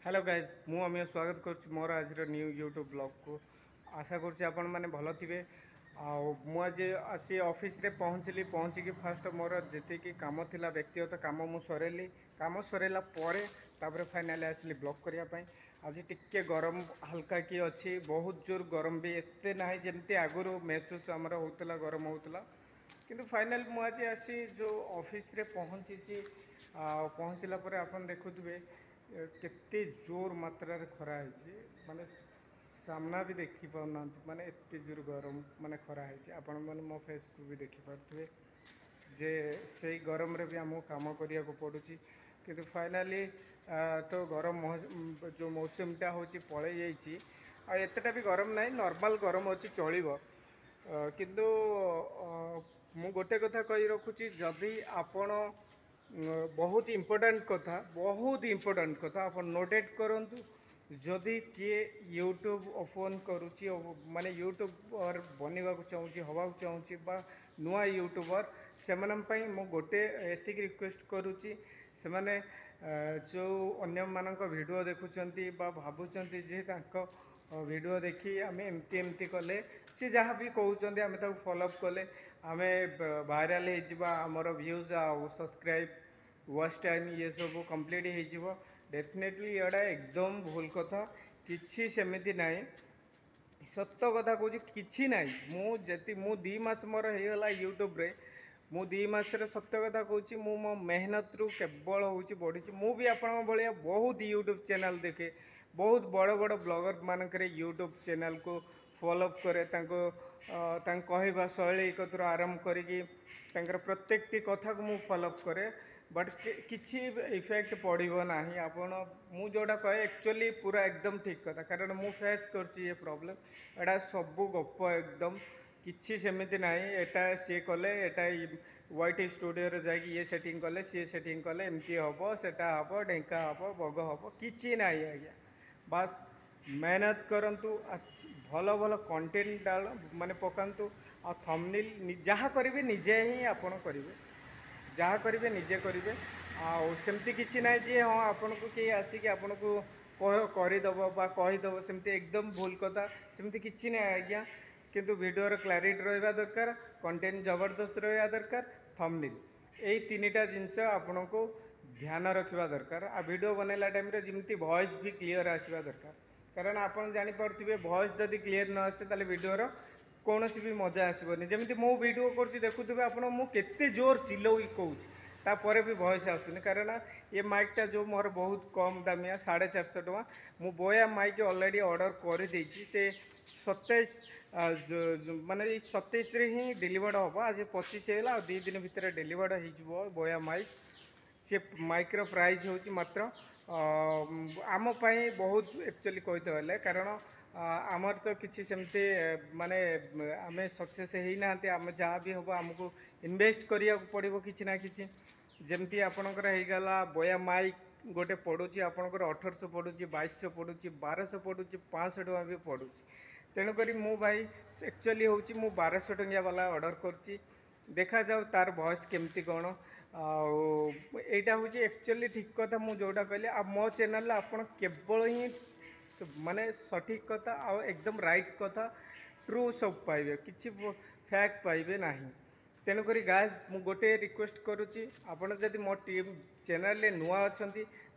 Hello guys मु अमीय स्वागत करुच्ची मोर आज न्यू यूट्यूब ब्लॉग को। आशा करुच्ची आपण मैंने भल थे। आज आसी ऑफिस रे पहुँचिकी फास्ट मोर जी कम थिला व्यक्तिगत काम मु सरेली काम सरला फाइनाली आसली ब्लॉग करने। आज टिके गरम हल्का कि अच्छी बहुत जोर गरम भी एत ना जमी आगुरी महसूस आमर होता गरम होता किंतु फाइनाल मुझे आसी जो ऑफिस रे पहुँचला आप देखुए केते जोर मात्रा रे खरा है माने सामना भी देखी पाना माने एते जोर गरम माने खरा है आपण माने मो फेस को भी देखी पार्थे जे से गरम रे भी आमको काम करिया को पड़ुची किंतु फाइनाली तो गरम जो मौसमटा हूँ पलै जाइए एतटा भी गरम ना नॉर्मल गरम अच्छी चलो किंतु मु गोटे कथा कही रखुची जदि आपण बहुत इम्पोर्टाट कथा आप नोटेट करूँ जदि किए यूट्यूब ओपन करुच्ची माने यूट्यूबर बनवा चाहूँगी हवा चाहूँगी बा नुआ यूट्यूबर से मु गोटे एतिक रिक्वेस्ट करुच्ची से माने जो अन्य मानक वीडियो देखुंट भावुंट जे वीडियो देखी आम एमती एमती कले सी जहाँ भी कहते आम फॉलोअप कले आम वायरल होमर व्यूज आ सब्सक्राइब वॉच टाइम ये सब कंप्लीट हो डेफिनेटली एड़ा एकदम भूल कथा किसी सेमती ना सत कथा कहूँ कि ना मु 2 मास मोर होगा यूट्यूब रे मु 2 मास सत कथा कहूँ मो मेहनत रू केवल हूँ बढ़ी मुझे आपण भाया बहुत यूट्यूब चैनल देखे बहुत बड़ बड़ ब्लॉगर मानक यूट्यूब चैनल को फॉलोअप करे कहवा शैली कतर आरंभ करी प्रत्येक कथा को मु फॉलोअप करे बट किसी इफेक्ट पड़ो ना आपण मु जोड़ा कहे एक्चुअली पूरा एकदम ठीक कथा कारण मु फेस कर प्रॉब्लम एटा सब गप एकदम किसी सेमती ना एटा सी कले एटा वाइट स्टूडियो रे जाकि ये सेटिंग कले सी सेटिंग कले एमती हम सेटा हम ढेंका हम बग हम कि ना आज्ञा बास मेहनत करंतु भल भल कंटेंट डाल माने पकांतु आ थंबनेल जहाँ करेंगे निजे ही आपण करेंगे जहाँ करेंगे निजे करेंगे आमती कि ना जी हाँ आपन को कहीं आसिक आपन को करदेव कहीदेव सेमती एकदम भूल कथा सेमती कि ना आज्ञा किंतु वीडियोर क्लारिटी रहा दरकार कंटेंट जबरदस्त रहा दरकार थंबनेल यही 3टा जिनस आपन को ध्यान रखा दरकार आ वीडियो बनैला टाइम जमी वॉइस भी क्लीयर आसवा दरकार कारण आपन जानीपे वॉइस जदि क्लीयर न आसे ताले वीडियोर कौन भी मजा आसबनी जमी मो वीडियो कर देखुवे आप केते जोर चिल्लई कौच तापर भी वॉइस आसुनी कारण ये माइकटा जो मोर बहुत कम दामिया 450 टका मु बोया माइक ऑलरेडी ऑर्डर कर देछि से 27 माने 27 रे ही डिलीवर्ड हम आज 25 है 2 दिन भितर डिलीवर्ड हो बोया माइक से माइक रो प्राइस होची मात्र आम पाई बहुत एक्चुअली कहते कारण आमर तो किसी सेमती माने आम सक्सेस ही ना आम जहाँ भी हम आमको इन्वेस्ट करिया पड़ो कि ना कि जमती आपणकर होगला बोया माइक गोटे पड़ुची आपणकर 1800 पड़ुची 2200 पड़ुची 1200 पड़ुची 500 टका भी पड़ुची तेणुक मु भाई एक्चुअली हूँ मु 1200 टंकिया वाला ऑर्डर कर देखा जाऊ तार वॉइस केमती कौन आईटा हूँ एक्चुअली ठीक कथा मु जोटा कहली आ मो चैनल आप केवल ही माने सठिक कथा आ एकदम राइट कथा ट्रू सब पाइबे किसी फैक्ट पाइबे नहीं तेणुक गाइस मु गोटे रिक्वेस्ट करुच्ची आपड़ जदि मो टीम चैनल नुआ अच्छा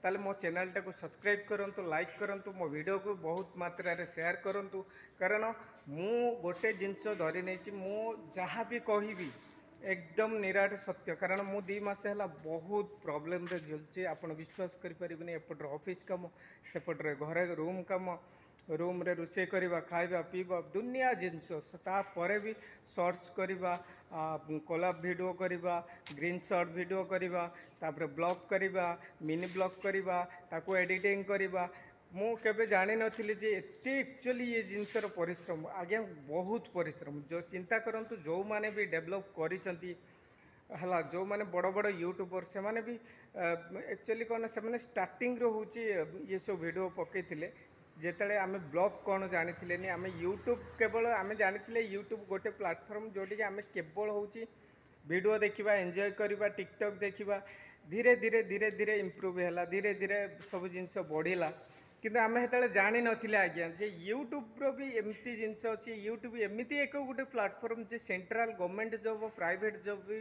ताले मो चैनलटा को सब्सक्राइब करूँ लाइक करूँ मो वीडियो को बहुत मात्रा रे शेयर करूँ कारण मु गोटे जिनस धरी नहीं मु जहाँ भी कहि एकदम निराट सत्य कारण मु 2 मास है बहुत प्रॉब्लम रे झेलुचे आपण विश्वास करें एपटर ऑफिस कम सेपटर घरे रूम रे रोषे करवा खाइबा पीवा दुनिया जिनस तापर भी सर्च करवा कोलाब वीडियो करवा ग्रीन शॉट वीडियो करवा तापर ब्लॉग करवा मिनी ब्लॉग करवा ताको एडिटिंग करवा मु केबे जानी नथिली जे एते एक्चुअली ये जिनसर परिश्रम आज्ञा बहुत परिश्रम जो चिंता करंतु जो माने भी डेवलप करिसंती हला जो माने बड़ बड़ यूट्यूबर से माने भी एक्चुअली कौन से माने स्टार्टिंग रो होची ये सब वीडियो पकेइथिले जेतले आमे ब्लॉग कौन जानी आम यूट्यूब केवल आम जानी यूट्यूब गोटे प्लेटफॉर्म जोटि आम केवल हूँ वीडियो देखा एंजॉय करवा टिकटॉक देखा धीरे धीरे धीरे धीरे इम्प्रूव है धीरे धीरे सब जिनस बढ़ला କିନ୍ତୁ ଆମେ ସେତେବେଳେ ଜାଣିନଥିଲେ ଆଜ୍ଞା ଯେ ୟୁଟ୍ୟୁବ୍ର ବି ଏମିତି ଜିନିଷ ଅଛି। ୟୁଟ୍ୟୁବ୍ ଏମିତି ଏକ ଗୋଟେ ପ୍ଲାଟଫର୍ମ ଯେ central government job private job ବି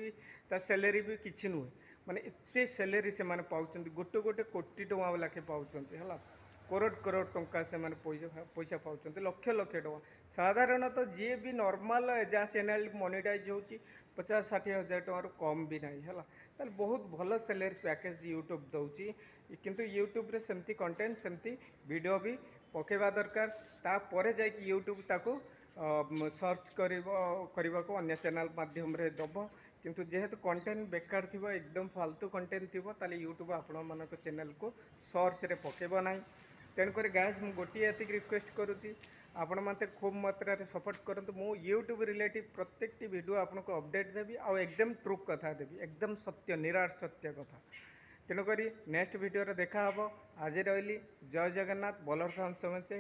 ତା ସ୍ୟାଲେରୀ ବି କିଛି ନୁହେଁ। ମାନେ ଏତେ ସ୍ୟାଲେରୀ ସେମାନେ ପାଉଛନ୍ତି, ଗୋଟେ ଗୋଟେ କୋଟି ଟଙ୍କା ଲେଖେ ପାଉଛନ୍ତି ହେଲା। କରୋଡ଼ କରୋଡ଼ ଟଙ୍କା ସେମାନେ ପଇସା ପାଉଛନ୍ତି, ଲକ୍ଷ ଲକ୍ଷ ଟଙ୍କା। ସାଧାରଣତଃ ଯିଏ ବି ନର୍ମାଲ ଯାହା ଚ୍ୟାନେଲ୍ ମନିଟାଇଜ୍ ହେଉଛି 50-60 ହଜାର ଟଙ୍କାରୁ କମ୍ ବି ନାହିଁ ହେଲା। ତାହେଲେ ବହୁତ ଭଲ ସ୍ୟାଲେରୀ ପ୍ୟାକେଜ୍ ୟୁଟ୍ୟୁବ୍ ଦେଉଛି। କିନ୍ତୁ ୟୁଟ୍ୟୁବ୍ରେ ସେମିତି କଣ୍ଟେଣ୍ଟ ସେମିତି ଭିଡ଼ିଓ ବି ପକାଇବା ଦରକାର। ତାପରେ ଯାଇକି ୟୁଟ୍ୟୁବ୍ ତାକୁ ସର୍ଚ୍ଚ କରିବାକୁ ଅନ୍ୟ ଚ୍ୟାନେଲ୍ ମାଧ୍ୟମରେ ଦେବ। କିନ୍ତୁ ଯେହେତୁ କଣ୍ଟେଣ୍ଟ ବେକାର ଥିବ, ଏକଦମ ଫାଲତୁ କଣ୍ଟେଣ୍ଟ ଥିବ, ତାହେଲେ ୟୁଟ୍ୟୁବ୍ ଆପଣମାନଙ୍କ ଚ୍ୟାନେଲ୍କୁ ସର୍ଚ୍ଚରେ ପକାଇବ ନାହିଁ। ତେଣୁକରି ଗାଇସ୍ ମୁଁ ଗୋଟିଏ ଏତିକି ରିକ୍ୱେଷ୍ଟ କରୁଛି, ଆପଣ ମୋତେ ଖୁବ୍ ମାତ୍ରାରେ ସପୋର୍ଟ କରନ୍ତୁ। ମୁଁ ୟୁଟ୍ୟୁବ୍ ରିଲେଟିଭ୍ ପ୍ରତ୍ୟେକଟି ଭିଡ଼ିଓ ଆପଣଙ୍କୁ ଅପଡ଼େଟ୍ ଦେବି, ଆଉ ଏକଦମ ଟ୍ରୁଥ୍ କଥା ଦେବି, ଏକଦମ ସତ୍ୟ ନିରାଟ ସତ୍ୟ କଥା। ତେଣୁକରି ନେକ୍ସଟ ଭିଡ଼ିଓରେ ଦେଖା ହେବ। ଆଜି ରହିଲି, ଜୟ ଜଗନ୍ନାଥ, ବଲର ସମସ୍ତେ।